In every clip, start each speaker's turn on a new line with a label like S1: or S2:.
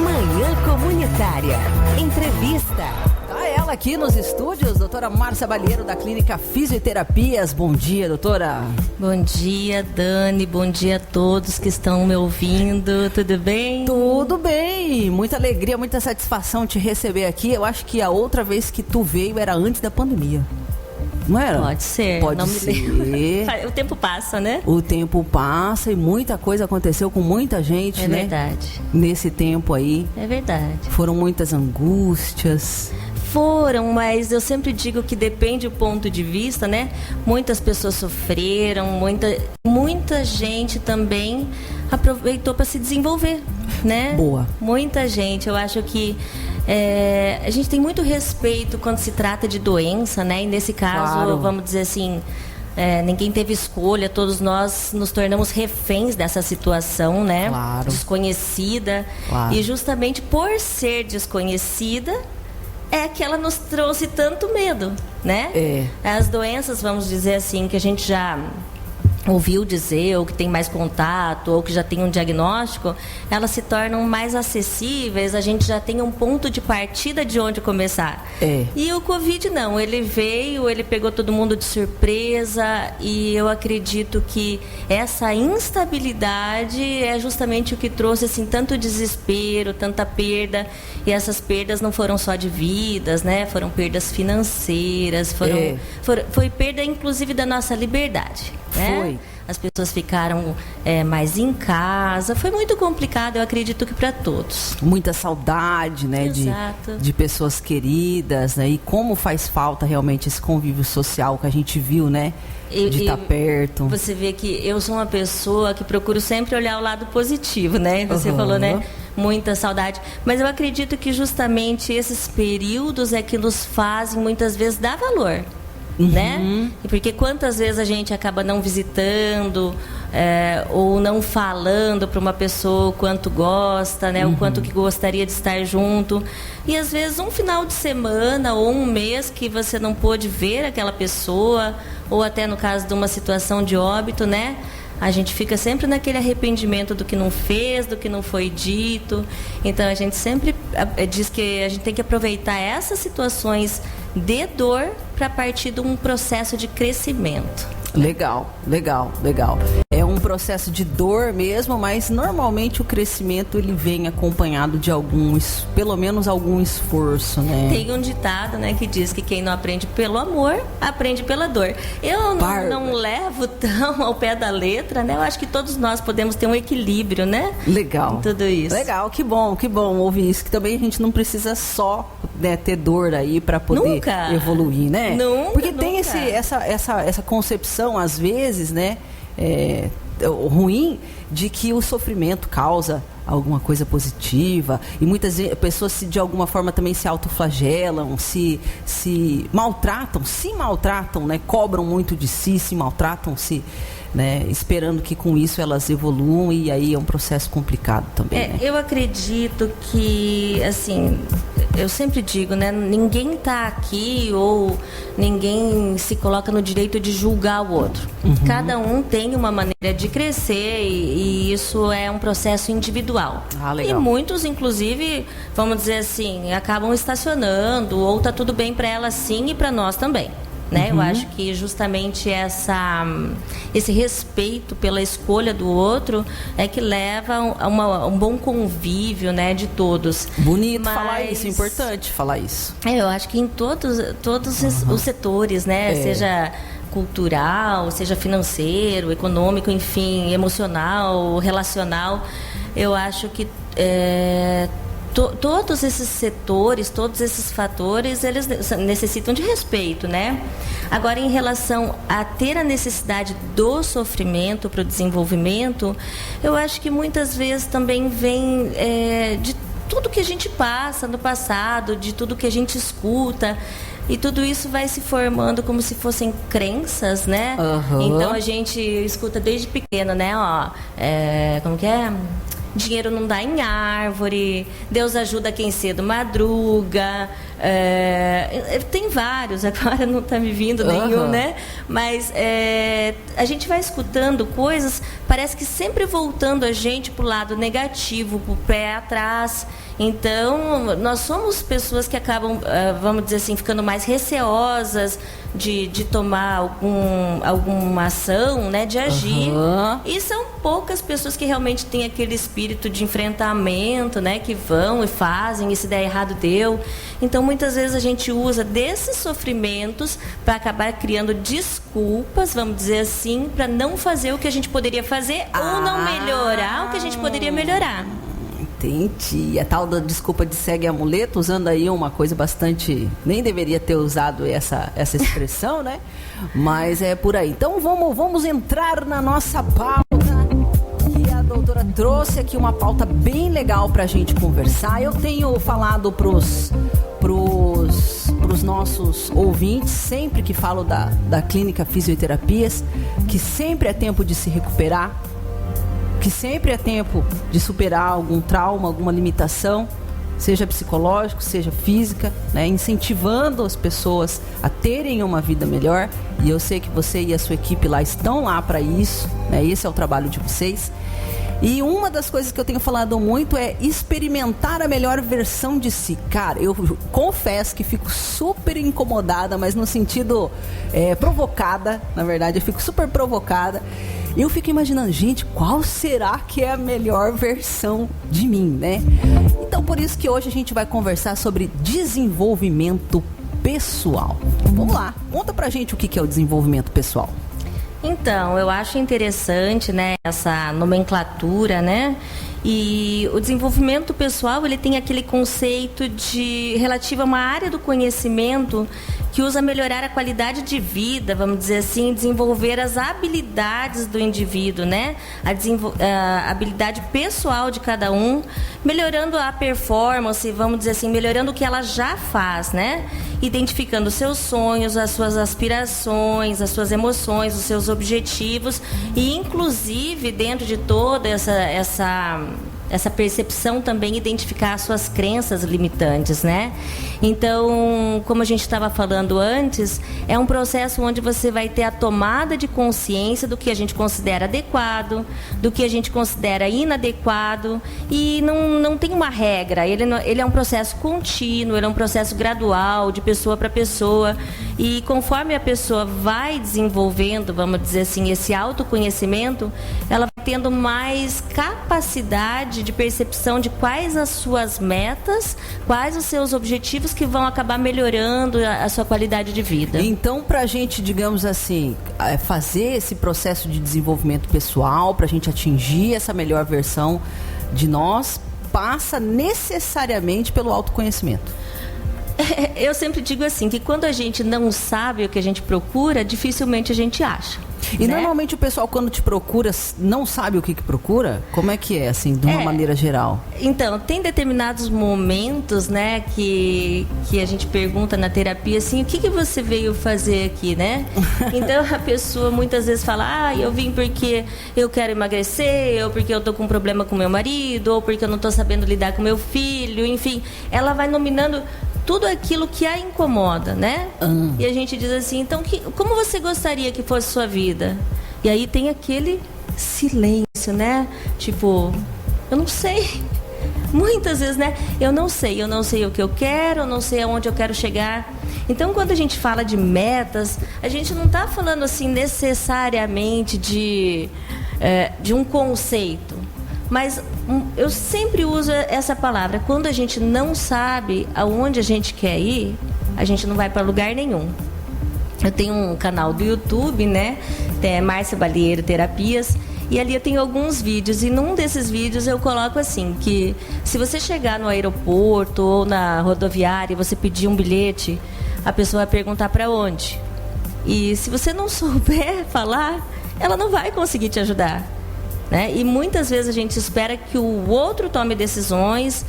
S1: Manhã Comunitária. Entrevista.
S2: Tá ela aqui nos estúdios, doutora Márcia Balheiro, da Clínica Fisioterapias. Bom dia, doutora.
S3: Bom dia, Dani. Bom dia a todos que estão me ouvindo. Tudo bem?
S2: Tudo bem. Muita alegria, muita satisfação te receber aqui. Eu acho que a outra vez que tu veio era antes da pandemia. Não era?
S3: Pode ser.
S2: Pode
S3: não
S2: ser.
S3: Me lembro. O tempo passa, né?
S2: O tempo passa e muita coisa aconteceu com muita gente, né?
S3: É verdade.
S2: Nesse tempo aí.
S3: É verdade.
S2: Foram muitas angústias.
S3: Foram, mas eu sempre digo que depende do ponto de vista, né? Muitas pessoas sofreram, muita gente também aproveitou para se desenvolver, né?
S2: Boa.
S3: Muita gente. Eu acho que a gente tem muito respeito quando se trata de doença, né? E nesse caso,
S2: Claro.
S3: vamos dizer assim, ninguém teve escolha, todos nós nos tornamos reféns dessa situação, né?
S2: Claro.
S3: Desconhecida.
S2: Claro.
S3: E justamente por ser desconhecida, é que ela nos trouxe tanto medo, né? As doenças, vamos dizer assim, que a gente já ouviu dizer, ou que tem mais contato, ou que já tem um diagnóstico, elas se tornam mais acessíveis, a gente já tem um ponto de partida de onde começar. E o Covid não, ele veio, ele pegou todo mundo de surpresa, e eu acredito que essa instabilidade é justamente o que trouxe assim, tanto desespero, tanta perda, e essas perdas não foram só de vidas, né? Foram perdas financeiras, foi perda inclusive da nossa liberdade, né?
S2: Foi.
S3: As pessoas ficaram mais em casa. Foi muito complicado, eu acredito que para todos.
S2: Muita saudade, né?
S3: Exato.
S2: De pessoas queridas, né? E como faz falta realmente esse convívio social que a gente viu, né? De estar perto.
S3: Você vê que eu sou uma pessoa que procuro sempre olhar o lado positivo, né? Você falou, né? Muita saudade. Mas eu acredito que justamente esses períodos é que nos fazem muitas vezes dar valor. Né? E porque quantas vezes a gente acaba não visitando ou não falando para uma pessoa o quanto gosta, né? O quanto que gostaria de estar junto. E às vezes um final de semana ou um mês que você não pôde ver aquela pessoa, ou até no caso de uma situação de óbito, né? A gente fica sempre naquele arrependimento do que não fez, do que não foi dito. Então, a gente sempre diz que a gente tem que aproveitar essas situações de dor para partir de um processo de crescimento.
S2: Legal. É um processo de dor mesmo, mas normalmente o crescimento ele vem acompanhado de pelo menos algum esforço, né?
S3: Tem um ditado, né, que diz que quem não aprende pelo amor, aprende pela dor. Eu não levo tão ao pé da letra, né? Eu acho que todos nós podemos ter um equilíbrio, né?
S2: Legal.
S3: Em tudo isso.
S2: Legal, que bom ouvir isso. Que também a gente não precisa só, né, ter dor aí para poder evoluir, né? Porque tem essa concepção às vezes, né, ruim, de que o sofrimento causa alguma coisa positiva, e muitas pessoas de alguma forma também se autoflagelam, se maltratam, né, cobram muito de si, se maltratam, né, esperando que com isso elas evoluam, e aí é um processo complicado também. Né?
S3: Eu acredito que, assim, eu sempre digo, né, ninguém está aqui ou ninguém se coloca no direito de julgar o outro. Cada um tem uma maneira de crescer e isso é um processo individual.
S2: Legal.
S3: E muitos, inclusive, vamos dizer assim, acabam estacionando, ou está tudo bem para ela sim e para nós também. Né? Eu acho que justamente esse respeito pela escolha do outro é que leva a um bom convívio, né, de todos.
S2: Bonito falar isso, é importante falar isso.
S3: Eu acho que em todos os setores, né, seja cultural, seja financeiro, econômico, enfim, emocional, relacional, eu acho que todos esses setores, todos esses fatores, eles necessitam de respeito, né? Agora, em relação a ter a necessidade do sofrimento para o desenvolvimento, eu acho que muitas vezes também vem de tudo que a gente passa no passado, de tudo que a gente escuta. E tudo isso vai se formando como se fossem crenças, né? Então, a gente escuta desde pequeno, né? Como que é? dinheiro não dá em árvore, Deus ajuda quem cedo madruga, tem vários, agora não está me vindo nenhum, né? Mas a gente vai escutando coisas, parece que sempre voltando a gente para o lado negativo, para o pé atrás. Então, nós somos pessoas que acabam, vamos dizer assim, ficando mais receosas de tomar alguma ação, né, de agir. E são poucas pessoas que realmente têm aquele espírito de enfrentamento, né, que vão e fazem, e se der errado, deu. Então, muitas vezes a gente usa desses sofrimentos para acabar criando desculpas, vamos dizer assim, para não fazer o que a gente poderia fazer ou não melhorar o que a gente poderia melhorar.
S2: Entendi. A tal da desculpa de cego e amuleto, usando aí uma coisa bastante... Nem deveria ter usado essa expressão, né? Mas é por aí. Então vamos entrar na nossa pauta. E a doutora trouxe aqui uma pauta bem legal pra gente conversar. Eu tenho falado pros nossos ouvintes, sempre que falo da Clínica Fisioterapias, que sempre é tempo de se recuperar, que sempre é tempo de superar algum trauma, alguma limitação, seja psicológico, seja física, né? Incentivando as pessoas a terem uma vida melhor. E eu sei que você e a sua equipe lá estão lá para isso, né? Esse é o trabalho de vocês. E uma das coisas que eu tenho falado muito é experimentar a melhor versão de si. Cara, eu confesso que fico super incomodada, mas no sentido provocada, na verdade, eu fico super provocada. Eu fico imaginando, gente, qual será que é a melhor versão de mim, né? Então, por isso que hoje a gente vai conversar sobre desenvolvimento pessoal. Vamos lá, conta pra gente o que é o desenvolvimento pessoal.
S3: Então, eu acho interessante, né, essa nomenclatura, né? E o desenvolvimento pessoal, ele tem aquele conceito relativo a uma área do conhecimento que usa melhorar a qualidade de vida, vamos dizer assim, desenvolver as habilidades do indivíduo, né? A habilidade pessoal de cada um, melhorando a performance, vamos dizer assim, melhorando o que ela já faz, né? Identificando os seus sonhos, as suas aspirações, as suas emoções, os seus objetivos e, inclusive, dentro de toda essa percepção também, identificar as suas crenças limitantes, né? Então, como a gente estava falando antes, é um processo onde você vai ter a tomada de consciência do que a gente considera adequado, do que a gente considera inadequado, e não tem uma regra, ele é um processo contínuo, ele é um processo gradual, de pessoa para pessoa, e conforme a pessoa vai desenvolvendo, vamos dizer assim, esse autoconhecimento, ela vai tendo mais capacidade de percepção de quais as suas metas, quais os seus objetivos que vão acabar melhorando a sua qualidade de vida.
S2: Então, para a gente, digamos assim, fazer esse processo de desenvolvimento pessoal, para a gente atingir essa melhor versão de nós, passa necessariamente pelo autoconhecimento.
S3: Eu sempre digo assim, que quando a gente não sabe o que a gente procura, dificilmente a gente acha.
S2: E normalmente o pessoal, quando te procura, não sabe o que procura? Como é que é, assim, de uma maneira geral?
S3: Então, tem determinados momentos, né, que a gente pergunta na terapia, assim, o que você veio fazer aqui, né? Então, a pessoa muitas vezes fala, eu vim porque eu quero emagrecer, ou porque eu tô com um problema com meu marido, ou porque eu não tô sabendo lidar com meu filho, enfim. Ela vai nominando tudo aquilo que a incomoda, né? E a gente diz assim, então, como você gostaria que fosse sua vida? E aí tem aquele silêncio, né? Tipo, eu não sei. Muitas vezes, né? Eu não sei o que eu quero, eu não sei aonde eu quero chegar. Então, quando a gente fala de metas, a gente não está falando assim necessariamente de um conceito. Mas eu sempre uso essa palavra. Quando a gente não sabe aonde a gente quer ir, a gente não vai para lugar nenhum. Eu tenho um canal do YouTube, né? Márcia Balieiro Terapias. E ali eu tenho alguns vídeos. E num desses vídeos eu coloco assim, que se você chegar no aeroporto ou na rodoviária e você pedir um bilhete, a pessoa vai perguntar para onde. E se você não souber falar, ela não vai conseguir te ajudar. Né? E muitas vezes a gente espera que o outro tome decisões,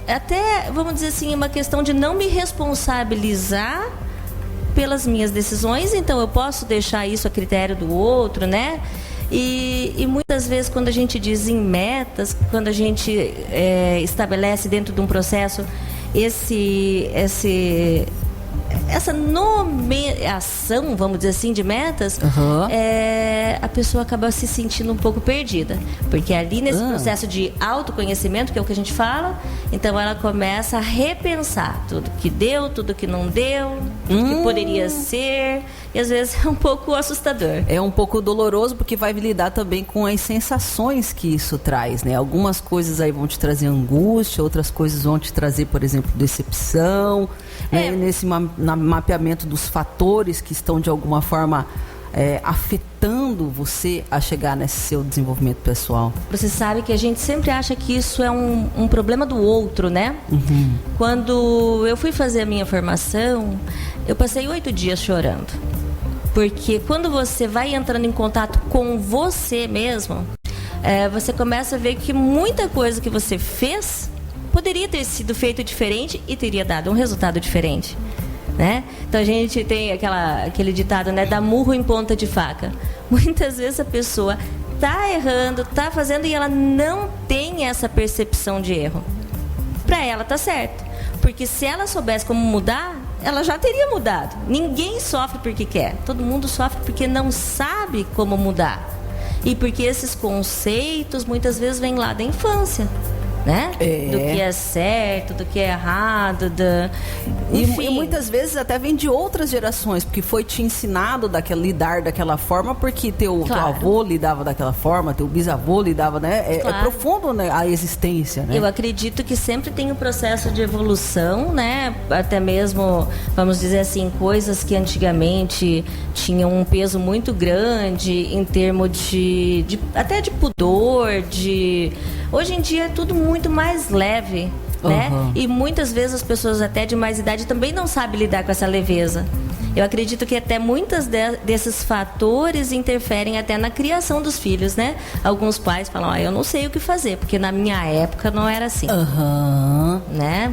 S3: até, vamos dizer assim, uma questão de não me responsabilizar pelas minhas decisões, então eu posso deixar isso a critério do outro, né? E muitas vezes, quando a gente diz em metas, quando a gente estabelece dentro de um processo essa nomeação, vamos dizer assim, de metas, a pessoa acaba se sentindo um pouco perdida. Porque ali nesse processo de autoconhecimento, que é o que a gente fala, então ela começa a repensar tudo que deu, tudo que não deu, tudo que poderia ser. E às vezes é um pouco assustador.
S2: É um pouco doloroso, porque vai lidar também com as sensações que isso traz, né? Algumas coisas aí vão te trazer angústia, outras coisas vão te trazer, por exemplo, decepção. Nesse mapeamento dos fatores que estão de alguma forma afetando você a chegar nesse seu desenvolvimento pessoal.
S3: Você sabe que a gente sempre acha que isso é um problema do outro, né? Quando eu fui fazer a minha formação, eu passei 8 dias chorando. Porque quando você vai entrando em contato com você mesmo, você começa a ver que muita coisa que você fez poderia ter sido feito diferente e teria dado um resultado diferente, né? Então a gente tem aquele ditado, né, dar murro em ponta de faca. Muitas vezes a pessoa tá errando, tá fazendo e ela não tem essa percepção de erro. Para ela tá certo, porque se ela soubesse como mudar, ela já teria mudado. Ninguém sofre porque quer, todo mundo sofre porque não sabe como mudar. E porque esses conceitos muitas vezes vêm lá da infância, né? Do que é certo, do que é errado,
S2: e muitas vezes até vem de outras gerações, porque foi te ensinado lidar daquela forma, porque teu avô lidava daquela forma, teu bisavô lidava, né? É profundo, né, a existência, né?
S3: Eu acredito que sempre tem um processo de evolução, né? Até mesmo, vamos dizer assim, coisas que antigamente tinham um peso muito grande em termos até de pudor, hoje em dia é tudo muito mais leve, né? E muitas vezes as pessoas até de mais idade também não sabem lidar com essa leveza. Eu acredito que até muitos desses fatores interferem até na criação dos filhos, né? Alguns pais falam, eu não sei o que fazer, porque na minha época não era assim. Né?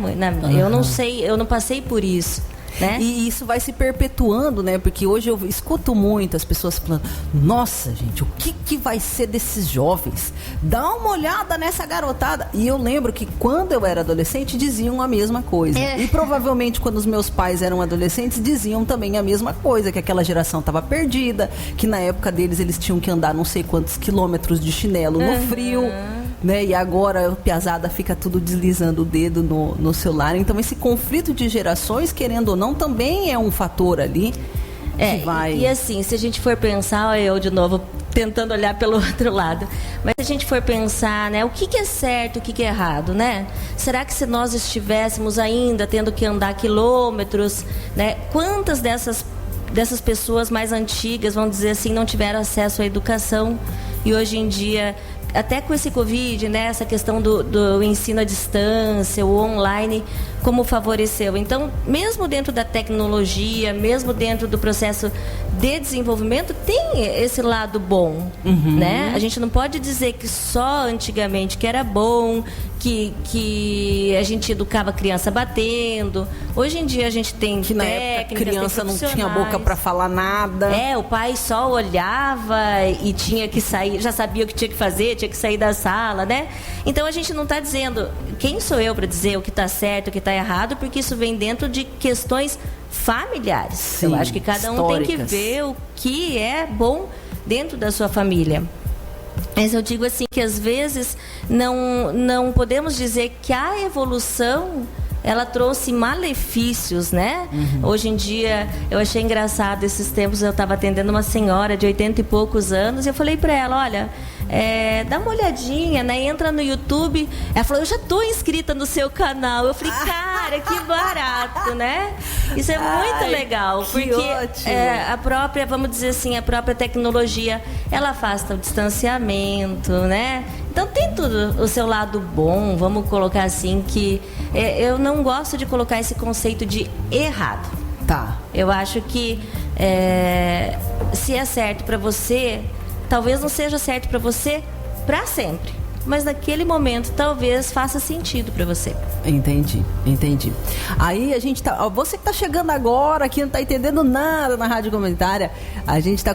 S3: Eu não sei, eu não passei por isso. Né?
S2: E isso vai se perpetuando, né? Porque hoje eu escuto muito as pessoas falando, nossa, gente, o que vai ser desses jovens? Dá uma olhada nessa garotada. E eu lembro que quando eu era adolescente diziam a mesma coisa. E provavelmente quando os meus pais eram adolescentes diziam também a mesma coisa, que aquela geração estava perdida, que na época deles eles tinham que andar não sei quantos quilômetros de chinelo no frio, né? E agora a piazada fica tudo deslizando o dedo no celular. Então esse conflito de gerações, querendo ou não, também é um fator ali que vai...
S3: E assim, se a gente for pensar, eu de novo tentando olhar pelo outro lado, mas se a gente for pensar, né, o que é certo, o que é errado, né? Será que se nós estivéssemos ainda tendo que andar quilômetros, né, quantas dessas pessoas mais antigas, vamos dizer assim, não tiveram acesso à educação e hoje em dia, até com esse Covid, né, essa questão do ensino à distância, o online, como favoreceu. Então, mesmo dentro da tecnologia, mesmo dentro do processo de desenvolvimento, tem esse lado bom, né? A gente não pode dizer que só antigamente que era bom, que a gente educava a criança batendo. Hoje em dia a gente tem
S2: que na época a criança não tinha boca para falar nada.
S3: O pai só olhava e tinha que sair, já sabia o que tinha que fazer, tinha que sair da sala, né? Então a gente não está dizendo, quem sou eu para dizer o que está certo, o que está errado, porque isso vem dentro de questões familiares.
S2: Sim,
S3: eu acho que cada um tem que ver o que é bom dentro da sua família. Mas eu digo assim que às vezes não podemos dizer que a evolução ela trouxe malefícios, né? Hoje em dia, eu achei engraçado, esses tempos eu estava atendendo uma senhora de 80 e poucos anos, e eu falei para ela, olha, dá uma olhadinha, né? Entra no YouTube. Ela falou, eu já estou inscrita no seu canal. Eu falei, cara, que barato, né? Isso é muito legal, porque a própria, vamos dizer assim, a própria tecnologia, ela afasta o distanciamento, né? Então tem tudo o seu lado bom, vamos colocar assim, que eu não gosto de colocar esse conceito de errado.
S2: Tá.
S3: Eu acho que se é certo para você, talvez não seja certo para você para sempre. mas naquele momento talvez faça sentido para você.
S2: Entendi. Aí a gente tá... Você que tá chegando agora, que não tá entendendo nada na Rádio Comunitária, a gente tá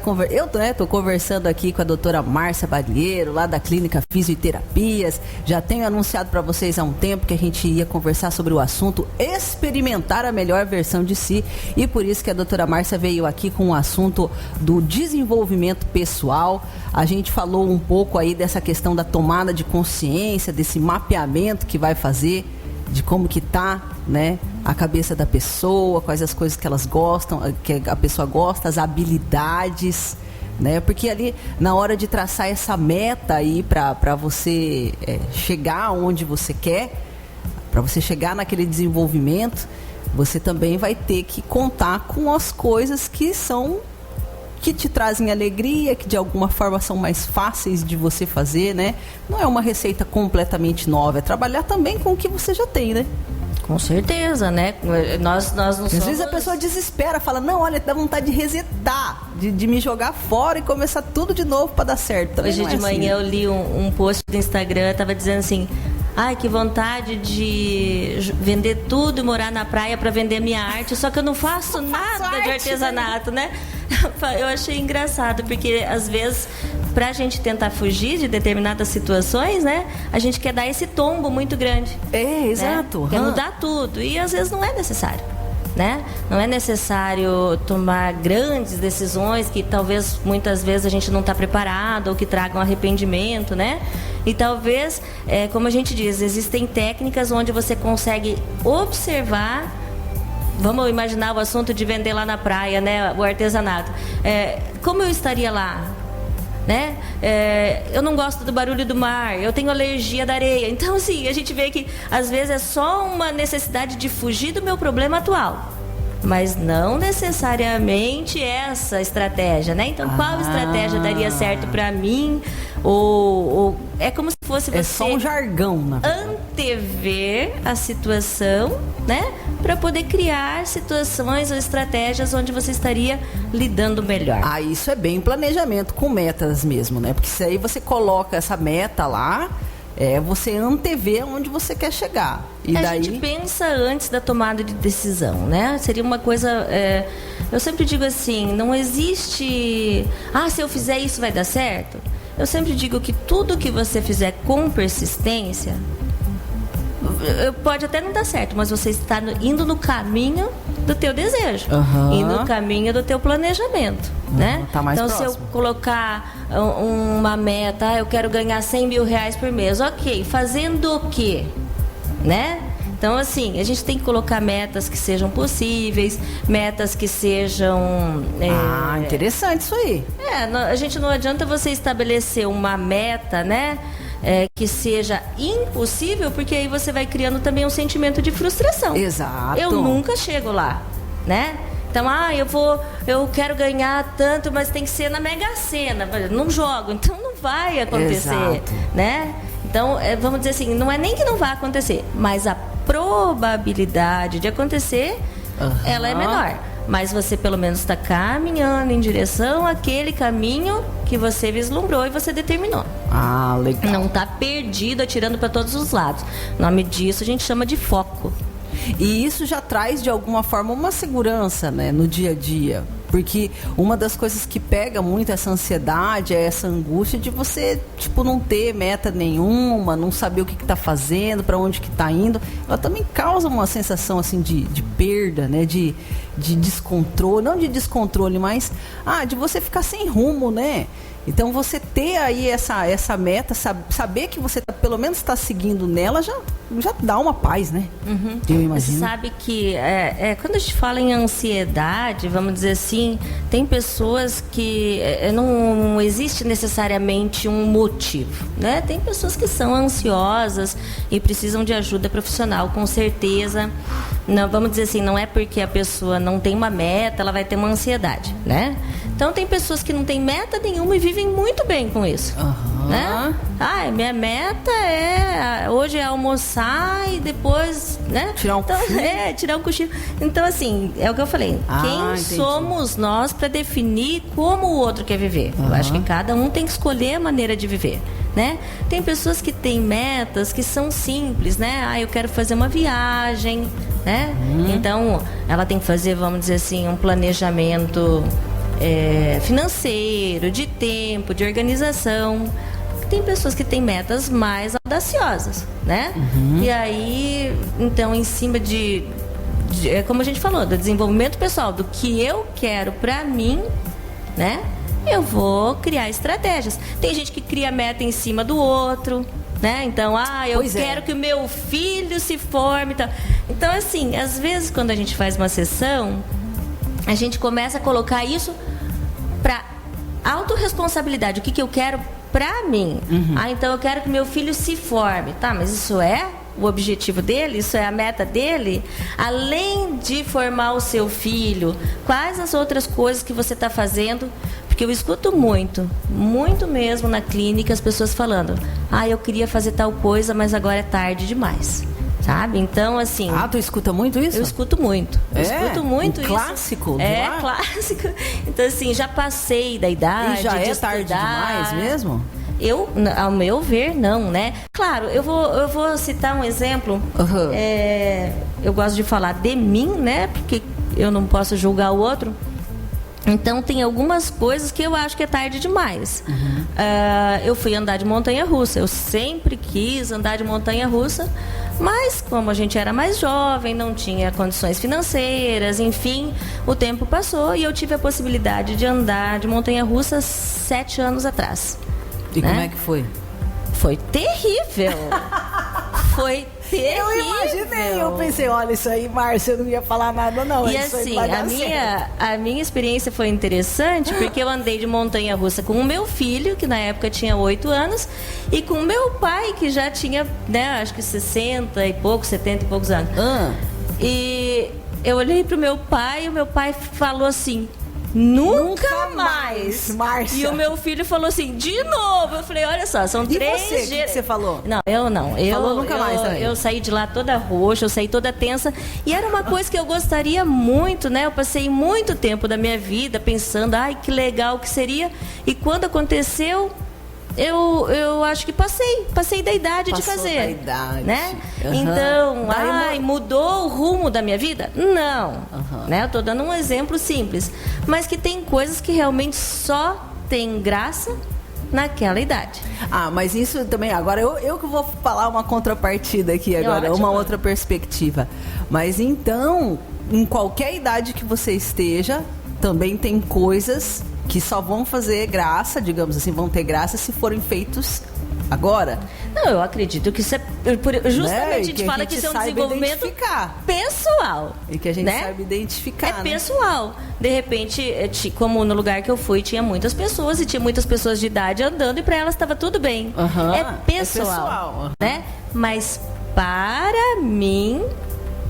S2: tô conversando aqui com a doutora Márcia Balheiro, lá da Clínica Fisioterapias. Já tenho anunciado para vocês há um tempo que a gente ia conversar sobre o assunto experimentar a melhor versão de si, e por isso que a doutora Márcia veio aqui com o assunto do desenvolvimento pessoal. A gente falou um pouco aí dessa questão da tomada de consciência, desse mapeamento que vai fazer, de como que tá, né, a cabeça da pessoa, quais as coisas que elas gostam, que a pessoa gosta, as habilidades, né? Porque ali, na hora de traçar essa meta aí para você chegar onde você quer, para você chegar naquele desenvolvimento, você também vai ter que contar com as coisas que te trazem alegria, que de alguma forma são mais fáceis de você fazer, né? Não é uma receita completamente nova, é trabalhar também com o que você já tem, né?
S3: Com certeza, né? Nós não somos...
S2: Às vezes a pessoa desespera, fala, não, olha, dá vontade de resetar, de me jogar fora e começar tudo de novo para dar certo. Também
S3: hoje de manhã eu li um post do Instagram, tava dizendo assim, ai, que vontade de vender tudo e morar na praia para vender minha arte, só que eu não faço nada de artesanato, né? Eu achei engraçado, porque às vezes, pra gente tentar fugir de determinadas situações, né? A gente quer dar esse tombo muito grande.
S2: Exato.
S3: Né? Quer mudar tudo. E às vezes não é necessário, né? Não é necessário tomar grandes decisões que talvez, muitas vezes, a gente não está preparado ou que tragam arrependimento, né? E talvez, como a gente diz, existem técnicas onde você consegue observar. Vamos imaginar o assunto de vender lá na praia, né? O artesanato. Como eu estaria lá? Né? Eu não gosto do barulho do mar, eu tenho alergia da areia. Então, sim, a gente vê que às vezes é só uma necessidade de fugir do meu problema atual, mas não necessariamente essa estratégia, né? Então, qual estratégia daria certo para mim? Ou é como se fosse você...
S2: É só um jargão, né?
S3: Antever a situação, né? Para poder criar situações ou estratégias onde você estaria lidando melhor.
S2: Isso é bem planejamento com metas mesmo, né? Porque se aí você coloca essa meta lá, você antevê onde você quer chegar. E daí...
S3: gente pensa antes da tomada de decisão, né? Seria uma coisa... eu sempre digo assim, não existe... se eu fizer isso vai dar certo. Eu sempre digo que tudo que você fizer com persistência, pode até não dar certo, mas você está indo no caminho do teu desejo, indo no caminho do teu planejamento, né?
S2: Tá mais
S3: então,
S2: próximo.
S3: se eu colocar uma meta, eu quero ganhar 100 mil reais por mês, ok, fazendo o quê? Né? Então, assim, a gente tem que colocar metas que sejam possíveis, metas que sejam...
S2: interessante isso aí.
S3: A gente não adianta você estabelecer uma meta, né? Que seja impossível, porque aí você vai criando também um sentimento de frustração.
S2: Exato.
S3: Eu nunca chego lá, né? Então, eu quero ganhar tanto, mas tem que ser na Mega Sena. Não jogo, então não vai acontecer,
S2: exato,
S3: né? Então, vamos dizer assim, não é nem que não vai acontecer, mas a probabilidade de acontecer, ela é menor. Mas você pelo menos está caminhando em direção àquele caminho que você vislumbrou e você determinou.
S2: Legal.
S3: Não está perdido, atirando para todos os lados. O nome disso a gente chama de foco.
S2: E isso já traz, de alguma forma, uma segurança, né, no dia a dia. Porque uma das coisas que pega muito essa ansiedade é essa angústia de você, não ter meta nenhuma, não saber o que está fazendo, para onde que está indo. Ela também causa uma sensação, assim, de perda, né, de descontrole. Não de descontrole, mas de você ficar sem rumo, né? Então, você ter aí essa meta, saber que você pelo menos está seguindo nela, já dá uma paz, né? Eu imagino.
S3: Você sabe que quando a gente fala em ansiedade, vamos dizer assim, tem pessoas que não existe necessariamente um motivo, né? Tem pessoas que são ansiosas e precisam de ajuda profissional, com certeza. Não, vamos dizer assim, não é porque a pessoa não tem uma meta, ela vai ter uma ansiedade, né? Então, tem pessoas que não têm meta nenhuma e vivem muito bem com isso. né? Minha meta hoje é almoçar e depois, né?
S2: Tirar um cochilo.
S3: Tirar um cochilo. Então, assim, é o que eu falei. Quem
S2: entendi.
S3: somos nós para definir como o outro quer viver? Eu acho que cada um tem que escolher a maneira de viver, né? Tem pessoas que têm metas que são simples, né? Eu quero fazer uma viagem, né? Então, ela tem que fazer, vamos dizer assim, um planejamento financeiro, de tempo, de organização. Tem pessoas que têm metas mais audaciosas, né? E aí, então, em cima como a gente falou, do desenvolvimento pessoal, do que eu quero pra mim, né? Eu vou criar estratégias. Tem gente que cria meta em cima do outro, né? Então, eu quero que o meu filho se forme e tal. Então, assim, às vezes quando a gente faz uma sessão, a gente começa a colocar isso para autorresponsabilidade. O que eu quero pra mim? Então eu quero que meu filho se forme. Tá, mas isso é o objetivo dele? Isso é a meta dele? Além de formar o seu filho, quais as outras coisas que você está fazendo? Porque eu escuto muito mesmo na clínica as pessoas falando: eu queria fazer tal coisa, mas agora é tarde demais. Sabe? Então, assim...
S2: tu escuta muito isso?
S3: Eu escuto muito. Eu escuto muito isso.
S2: Clássico?
S3: Clássico. Então, assim, já passei da idade.
S2: E já
S3: de
S2: tarde demais mesmo?
S3: Ao meu ver, não, né? Claro, eu vou citar um exemplo. Eu gosto de falar de mim, né? Porque eu não posso julgar o outro. Então, tem algumas coisas que eu acho que é tarde demais. Eu fui andar de montanha-russa. Eu sempre quis andar de montanha-russa, mas como a gente era mais jovem, não tinha condições financeiras, enfim, o tempo passou e eu tive a possibilidade de andar de montanha-russa 7 anos atrás.
S2: E como é que foi?
S3: Foi terrível. Foi terrível.
S2: Eu imaginei, eu pensei, olha, isso aí, Márcia, eu não ia falar nada não.
S3: E assim, a minha experiência foi interessante, porque eu andei de montanha-russa com o meu filho, que na época tinha 8 anos, e com o meu pai, que já tinha, né, acho que 60 e poucos, 70 e poucos anos. E eu olhei pro meu pai, e o meu pai falou assim: Nunca mais,
S2: Márcia.
S3: E o meu filho falou assim, de novo. Eu falei, olha só, são 3 dias.
S2: O que você falou?
S3: Não, eu não. Eu
S2: nunca mais também.
S3: Eu saí de lá toda roxa, eu saí toda tensa. E era uma coisa que eu gostaria muito, né? Eu passei muito tempo da minha vida pensando, que legal que seria. E quando aconteceu, eu acho que passei da idade de fazer.
S2: Da idade.
S3: Né? Então, mudou o rumo da minha vida? Não. Né? Eu tô dando um exemplo simples. Mas que tem coisas que realmente só tem graça naquela idade.
S2: Mas isso também, agora eu que vou falar uma contrapartida aqui agora, uma outra perspectiva. Mas então, em qualquer idade que você esteja, também tem coisas que só vão fazer graça, digamos assim, vão ter graça se forem feitos agora.
S3: Não, eu acredito que isso é... Justamente a gente fala que isso é um desenvolvimento pessoal.
S2: E que a gente sabe identificar,
S3: pessoal. De repente, como no lugar que eu fui, tinha muitas pessoas e tinha muitas pessoas de idade andando e para elas estava tudo bem. É pessoal. Né? Mas para mim...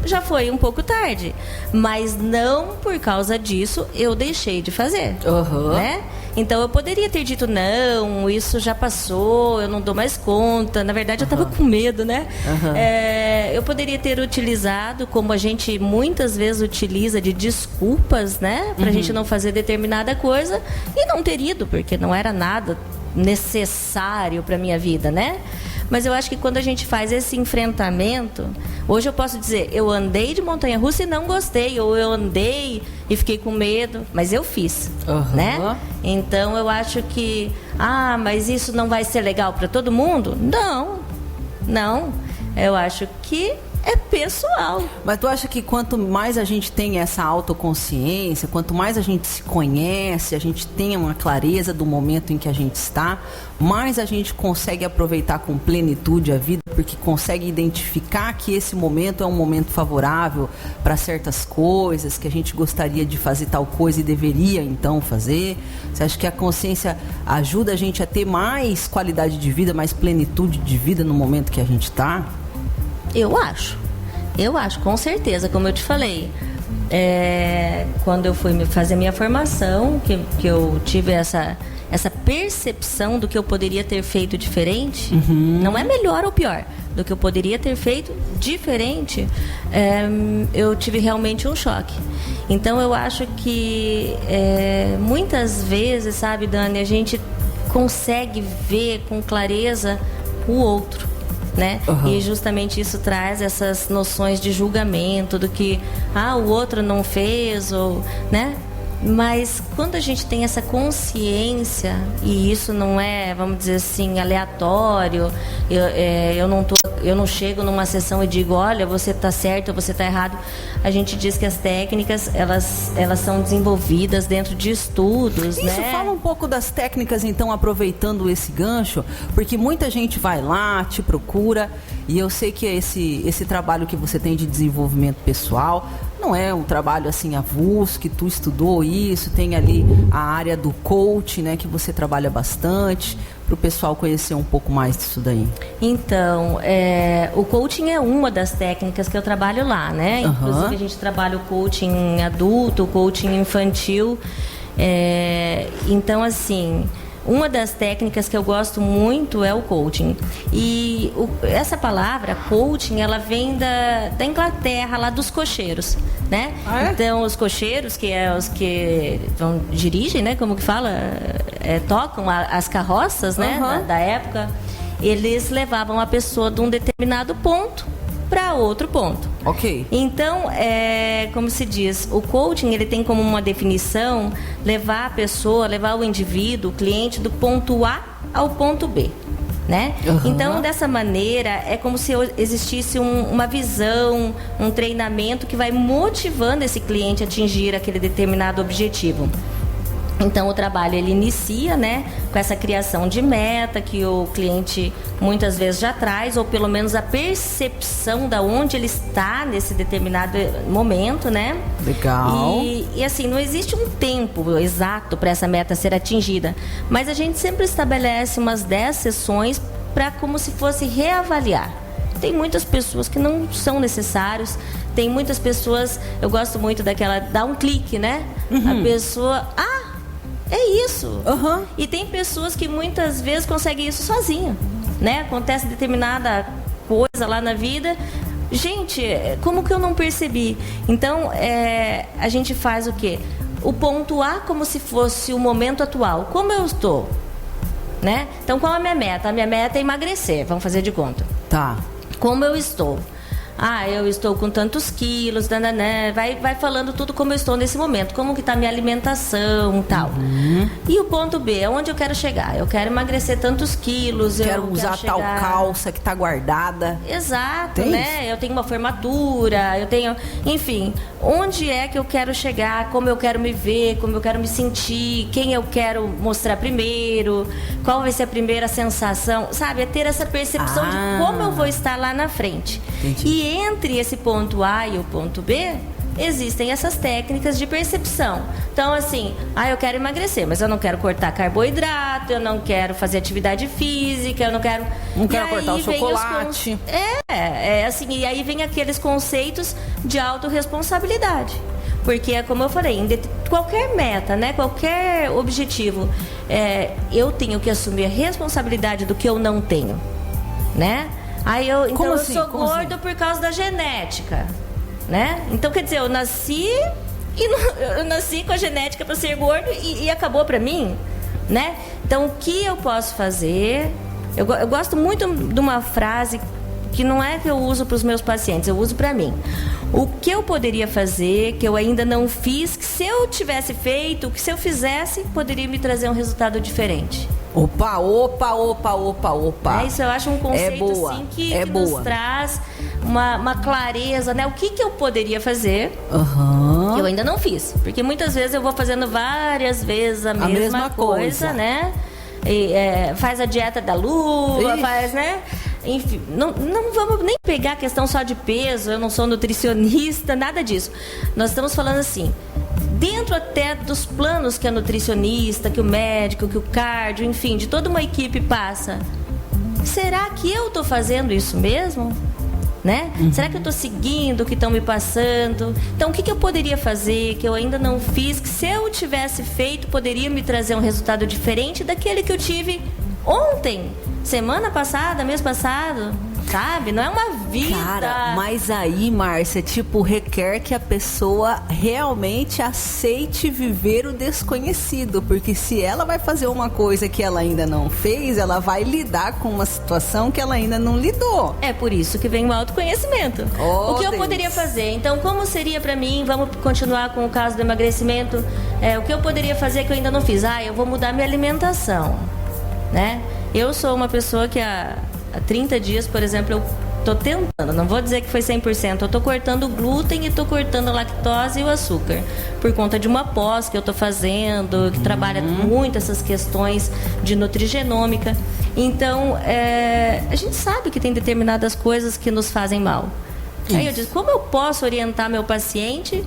S3: já foi um pouco tarde, mas não por causa disso eu deixei de fazer, né? Então eu poderia ter dito, não, isso já passou, eu não dou mais conta. Na verdade eu estava com medo, né? Eu poderia ter utilizado, como a gente muitas vezes utiliza, de desculpas, né? Pra gente não fazer determinada coisa e não ter ido, porque não era nada necessário pra minha vida, né? Mas eu acho que quando a gente faz esse enfrentamento, hoje eu posso dizer, eu andei de montanha-russa e não gostei, ou eu andei e fiquei com medo, mas eu fiz, né? Então eu acho que, mas isso não vai ser legal para todo mundo? Não. Eu acho que é pessoal.
S2: Mas tu acha que quanto mais a gente tem essa autoconsciência, quanto mais a gente se conhece, a gente tem uma clareza do momento em que a gente está, mais a gente consegue aproveitar com plenitude a vida, porque consegue identificar que esse momento é um momento favorável para certas coisas, que a gente gostaria de fazer tal coisa e deveria então fazer? Você acha que a consciência ajuda a gente a ter mais qualidade de vida, mais plenitude de vida no momento que a gente está?
S3: Eu acho, com certeza, como eu te falei, quando eu fui fazer minha formação, que eu tive essa essa percepção do que eu poderia ter feito diferente, não é melhor ou pior, do que eu poderia ter feito diferente, eu tive realmente um choque. Então eu acho que muitas vezes, sabe, Dani, a gente consegue ver com clareza o outro, né? E justamente isso traz essas noções de julgamento, do que o outro não fez, ou, né? Mas quando a gente tem essa consciência, e isso não é, vamos dizer assim, aleatório, eu não chego numa sessão e digo, olha, você está certo ou você está errado. A gente diz que as técnicas, elas são desenvolvidas dentro de estudos,
S2: isso,
S3: né?
S2: Fala um pouco das técnicas, então, aproveitando esse gancho, porque muita gente vai lá, te procura, e eu sei que esse trabalho que você tem de desenvolvimento pessoal não é um trabalho assim avulso, que tu estudou isso, tem ali a área do coaching, né, que você trabalha bastante, para o pessoal conhecer um pouco mais disso daí.
S3: Então, o coaching é uma das técnicas que eu trabalho lá, né? Inclusive a gente trabalha o coaching adulto, o coaching infantil. Então, assim, uma das técnicas que eu gosto muito é o coaching. E essa palavra, coaching, ela vem da Inglaterra, lá dos cocheiros, né? Então, os cocheiros, que é os que dirigem, né? Como que fala? Tocam as carroças, né? Da época. Eles levavam a pessoa de um determinado ponto para outro ponto.
S2: Ok.
S3: Então, como se diz, o coaching, ele tem como uma definição levar a pessoa, levar o indivíduo, o cliente, do ponto A ao ponto B, né? Então, dessa maneira, é como se existisse uma visão, um treinamento que vai motivando esse cliente a atingir aquele determinado objetivo. Então, o trabalho, ele inicia, né, com essa criação de meta que o cliente muitas vezes já traz, ou pelo menos a percepção de onde ele está nesse determinado momento, né?
S2: Legal.
S3: E assim, não existe um tempo exato para essa meta ser atingida, mas a gente sempre estabelece umas 10 sessões para como se fosse reavaliar. Tem muitas pessoas que não são necessários, tem muitas pessoas, eu gosto muito daquela, dá um clique, né? A pessoa, é isso. E tem pessoas que muitas vezes conseguem isso sozinha, né? Acontece determinada coisa lá na vida. Gente, como que eu não percebi? Então, a gente faz o quê? O ponto A como se fosse o momento atual. Como eu estou? Né? Então, qual é a minha meta? A minha meta é emagrecer, vamos fazer de conta.
S2: Tá.
S3: Como eu estou? Eu estou com tantos quilos, vai falando tudo como eu estou nesse momento, como que está a minha alimentação e tal. E o ponto B, onde eu quero chegar? Eu quero emagrecer tantos quilos,
S2: quero usar tal calça que está guardada.
S3: Exato, né? Eu tenho uma formatura, enfim, onde é que eu quero chegar, como eu quero me ver, como eu quero me sentir, quem eu quero mostrar primeiro, qual vai ser a primeira sensação, sabe? É ter essa percepção de como eu vou estar lá na frente.
S2: Entendi.
S3: E entre esse ponto A e o ponto B, existem essas técnicas de percepção. Então, assim, eu quero emagrecer, mas eu não quero cortar carboidrato, eu não quero fazer atividade física, eu não quero...
S2: Não quero cortar o chocolate.
S3: Assim, e aí vem aqueles conceitos de autorresponsabilidade. Porque é como eu falei, qualquer meta, né, qualquer objetivo, eu tenho que assumir a responsabilidade do que eu não tenho, né? Então eu sou gordo por causa da genética, né? Então, quer dizer, eu nasci com a genética para ser gordo e acabou para mim, né? Então, o que eu posso fazer? Eu gosto muito de uma frase que não é que eu uso para os meus pacientes, eu uso para mim. O que eu poderia fazer, que eu ainda não fiz, que se eu tivesse feito, que se eu fizesse, poderia me trazer um resultado diferente.
S2: Opa.
S3: Isso eu acho um conceito assim, que nos traz uma clareza, né? O que eu poderia fazer, que eu ainda não fiz. Porque muitas vezes eu vou fazendo várias vezes a mesma coisa, né? Faz a dieta da lua, faz, né? Enfim, não vamos nem pegar a questão só de peso, eu não sou nutricionista, nada disso. Nós estamos falando assim, dentro até dos planos que a nutricionista, que o médico, que o cardio, enfim, de toda uma equipe passa. Será que eu estou fazendo isso mesmo? né? Será que eu estou seguindo o que estão me passando? Então, o que eu poderia fazer que eu ainda não fiz, que se eu tivesse feito, poderia me trazer um resultado diferente daquele que eu tive ontem, semana passada, mês passado? Sabe? Não é uma vida.
S2: Cara, mas aí, Márcia, tipo, requer que a pessoa realmente aceite viver o desconhecido. Porque se ela vai fazer uma coisa que ela ainda não fez, ela vai lidar com uma situação que ela ainda não lidou.
S3: É por isso que vem o autoconhecimento. O que eu poderia fazer? Então, como seria pra mim? Vamos continuar com o caso do emagrecimento. O que eu poderia fazer que eu ainda não fiz? Eu vou mudar minha alimentação, né? Eu sou uma pessoa que há 30 dias, por exemplo, eu tô tentando, não vou dizer que foi 100%, eu tô cortando o glúten e tô cortando a lactose e o açúcar, por conta de uma pós que eu tô fazendo, que trabalha muito essas questões de nutrigenômica. Então, a gente sabe que tem determinadas coisas que nos fazem mal. Aí eu disse, como eu posso orientar meu paciente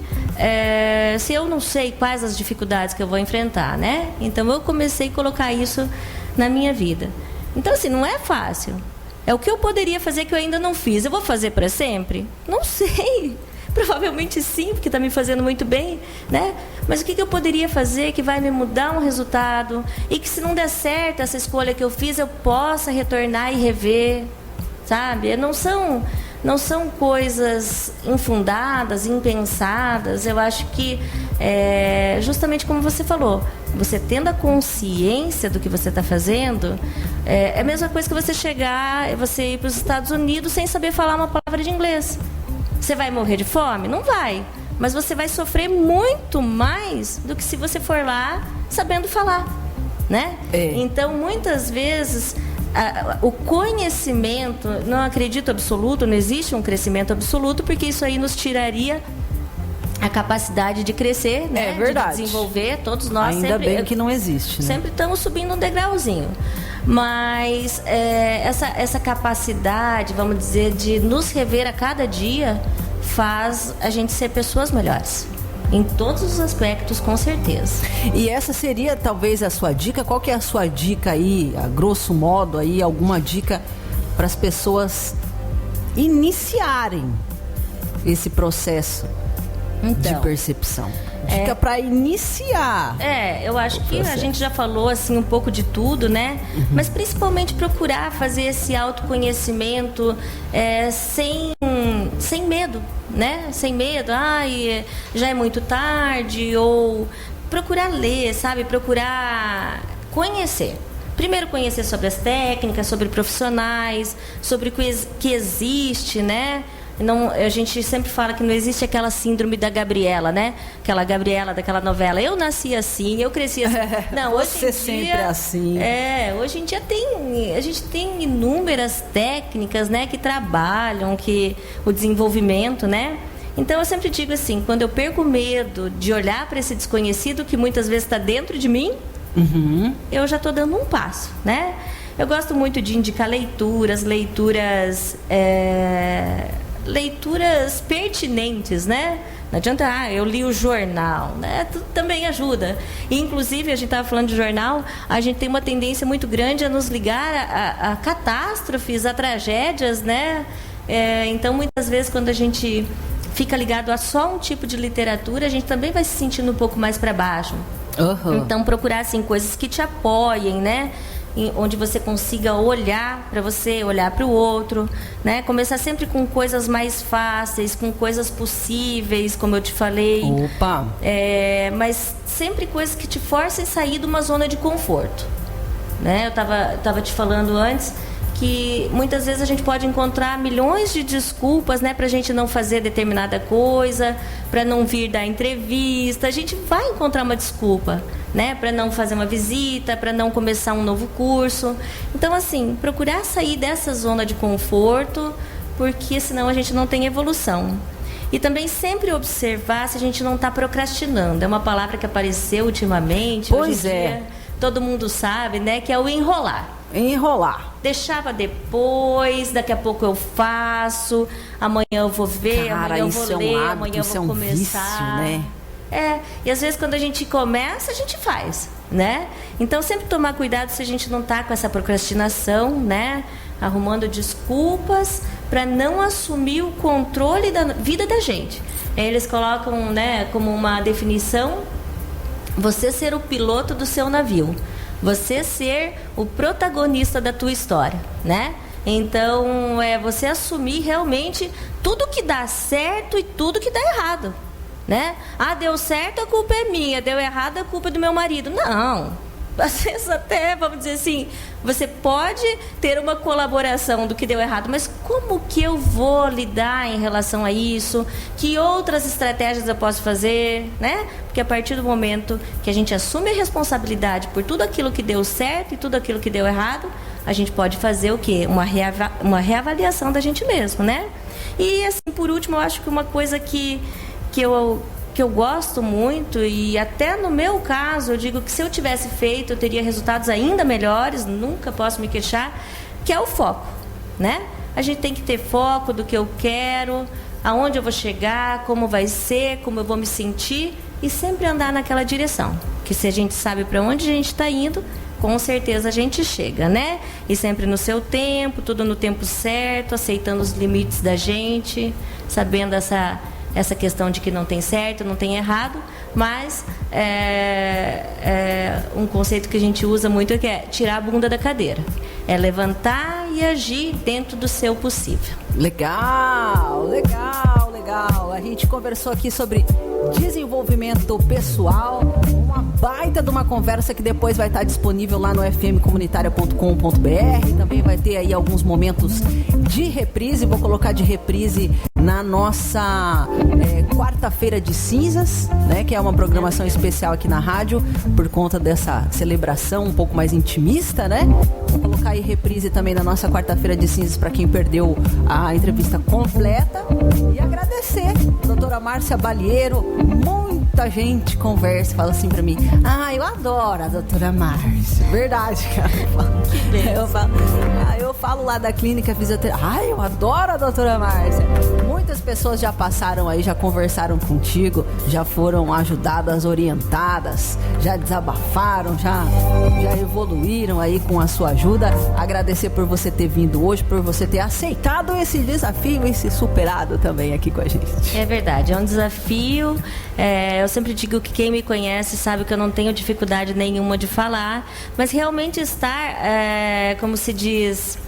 S3: se eu não sei quais as dificuldades que eu vou enfrentar, né? Então, eu comecei a colocar isso na minha vida. Então, assim, não é fácil. É o que eu poderia fazer que eu ainda não fiz. Eu vou fazer para sempre? Não sei. Provavelmente sim, porque está me fazendo muito bem, né? Mas o que eu poderia fazer que vai me mudar um resultado e que, se não der certo essa escolha que eu fiz, eu possa retornar e rever, sabe? Não são coisas infundadas, impensadas. Eu acho que, justamente como você falou, você tendo a consciência do que você está fazendo, é a mesma coisa que você você ir para os Estados Unidos sem saber falar uma palavra de inglês. Você vai morrer de fome? Não vai. Mas você vai sofrer muito mais do que se você for lá sabendo falar, né? Então, muitas vezes, o conhecimento, não acredito absoluto, não existe um crescimento absoluto, porque isso aí nos tiraria a capacidade de crescer, né?
S2: É verdade.
S3: De desenvolver, todos nós
S2: ainda
S3: sempre,
S2: bem que não existe, né?
S3: Sempre estamos subindo um degrauzinho. Mas essa capacidade, vamos dizer, de nos rever a cada dia, faz a gente ser pessoas melhores. Em todos os aspectos, com certeza.
S2: E essa seria talvez a sua dica? Qual que é a sua dica aí, a grosso modo aí, alguma dica para as pessoas iniciarem esse processo de percepção? Dica para iniciar.
S3: Eu acho que a gente já falou assim um pouco de tudo, né? Mas principalmente procurar fazer esse autoconhecimento sem medo, né? Sem medo, já é muito tarde, ou procurar ler, sabe? Procurar conhecer. Primeiro, conhecer sobre as técnicas, sobre profissionais, sobre o que existe, né? Não, a gente sempre fala que não existe aquela síndrome da Gabriela, né? Aquela Gabriela daquela novela. Eu nasci assim, eu cresci assim. Não,
S2: você sempre é assim.
S3: Hoje em dia a gente tem inúmeras técnicas, né, que trabalham o desenvolvimento, né? Então eu sempre digo assim, quando eu perco o medo de olhar para esse desconhecido que muitas vezes está dentro de mim, eu já estou dando um passo, né? Eu gosto muito de indicar leituras pertinentes, né? Não adianta, eu li o jornal, né? Tudo também ajuda. E, inclusive, a gente estava falando de jornal, a gente tem uma tendência muito grande a nos ligar a catástrofes, a tragédias, né? Então, muitas vezes, quando a gente fica ligado a só um tipo de literatura, a gente também vai se sentindo um pouco mais para baixo. Então, procurar, assim, coisas que te apoiem, né? Onde você consiga olhar para você, olhar para o outro, né? Começar sempre com coisas mais fáceis, com coisas possíveis, como eu te falei. Mas sempre coisas que te forcem a sair de uma zona de conforto, né? Eu tava te falando antes que muitas vezes a gente pode encontrar milhões de desculpas, né, para a gente não fazer determinada coisa, para não vir dar entrevista. A gente vai encontrar uma desculpa, né, para não fazer uma visita, para não começar um novo curso. Então, assim, procurar sair dessa zona de conforto, porque senão a gente não tem evolução. E também sempre observar se a gente não está procrastinando. É uma palavra que apareceu ultimamente.
S2: Pois
S3: hoje em dia, todo mundo sabe, né, que é o enrolar. Deixava depois, daqui a pouco eu faço, amanhã eu vou ver, amanhã eu vou ler, amanhã eu vou começar.
S2: Vício, né?
S3: E às vezes quando a gente começa, a gente faz, né? Então sempre tomar cuidado se a gente não tá com essa procrastinação, né? Arrumando desculpas para não assumir o controle da vida da gente. Eles colocam, né, como uma definição, você ser o piloto do seu navio, você ser o protagonista da tua história, né? Então, é você assumir realmente tudo que dá certo e tudo que dá errado, né? Ah, deu certo, a culpa é minha, deu errado, a culpa é do meu marido. Não, às vezes até, vamos dizer assim, você pode ter uma colaboração do que deu errado, mas como que eu vou lidar em relação a isso? Que outras estratégias eu posso fazer, né? Porque a partir do momento que a gente assume a responsabilidade por tudo aquilo que deu certo e tudo aquilo que deu errado, a gente pode fazer o quê? Uma reavaliação da gente mesmo, né? E assim, por último, eu acho que uma coisa que eu gosto muito, e até no meu caso, eu digo que se eu tivesse feito, eu teria resultados ainda melhores, nunca posso me queixar, que é o foco, né? A gente tem que ter foco do que eu quero, aonde eu vou chegar, como vai ser, como eu vou me sentir, e sempre andar naquela direção. Que se a gente sabe para onde a gente está indo, com certeza a gente chega, né? E sempre no seu tempo, tudo no tempo certo, aceitando os limites da gente, sabendo essa questão de que não tem certo, não tem errado, mas um conceito que a gente usa muito é que é tirar a bunda da cadeira. É levantar e agir dentro do seu possível.
S2: Legal, legal, legal. A gente conversou aqui sobre desenvolvimento pessoal, uma baita de uma conversa que depois vai estar disponível lá no fmcomunitaria.com.br. Também vai ter aí alguns momentos de reprise, vou colocar de reprise na nossa quarta-feira de cinzas, né, que é uma programação especial aqui na rádio, por conta dessa celebração um pouco mais intimista, né? Vou colocar aí reprise também na nossa quarta-feira de cinzas para quem perdeu a entrevista completa. E agradecer, doutora Márcia Balheiro. Muita gente conversa, fala assim pra mim: ah, eu adoro a doutora Márcia. Verdade, cara. Eu falo lá da clínica fisioterapia. Ah, eu adoro a doutora Márcia. Muitas pessoas já passaram aí, já conversaram contigo, já foram ajudadas, orientadas, já desabafaram, já evoluíram aí com a sua ajuda. Agradecer por você ter vindo hoje, por você ter aceitado esse desafio e se superado também aqui com a gente.
S3: É verdade, é um desafio. Eu sempre digo que quem me conhece sabe que eu não tenho dificuldade nenhuma de falar, mas realmente estar, como se diz,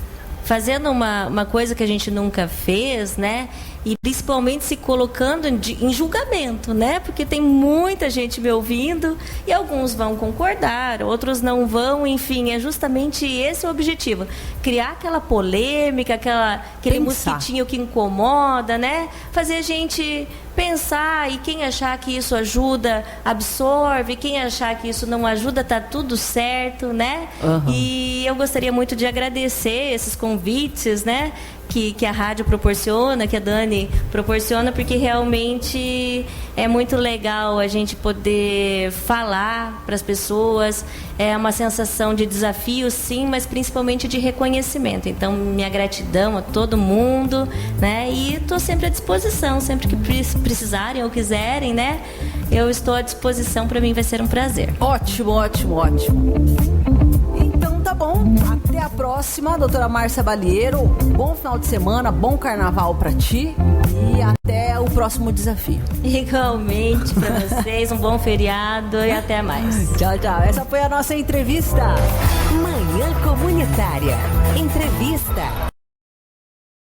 S3: fazendo uma coisa que a gente nunca fez, né? E principalmente se colocando em julgamento, né? Porque tem muita gente me ouvindo e alguns vão concordar, outros não vão, enfim, é justamente esse o objetivo. Criar aquela polêmica, aquele mosquitinho que incomoda, né? Fazer a gente pensar, e quem achar que isso ajuda, absorve, quem achar que isso não ajuda, tá tudo certo, né? Uhum. E eu gostaria muito de agradecer esses convites, né? Que a rádio proporciona, que a Dani proporciona, porque realmente é muito legal a gente poder falar para as pessoas. É uma sensação de desafio, sim, mas principalmente de reconhecimento. Então, minha gratidão a todo mundo, né? E estou sempre à disposição, sempre que precisarem ou quiserem, né? Eu estou à disposição, para mim vai ser um prazer.
S2: Ótimo, ótimo, ótimo. Então tá bom, até a próxima, doutora Márcia Balheiro. Bom final de semana, bom carnaval pra ti e até o próximo desafio.
S3: Igualmente pra vocês, um bom feriado e até mais.
S2: Tchau, tchau. Essa foi a nossa entrevista.
S1: Manhã Comunitária. Entrevista.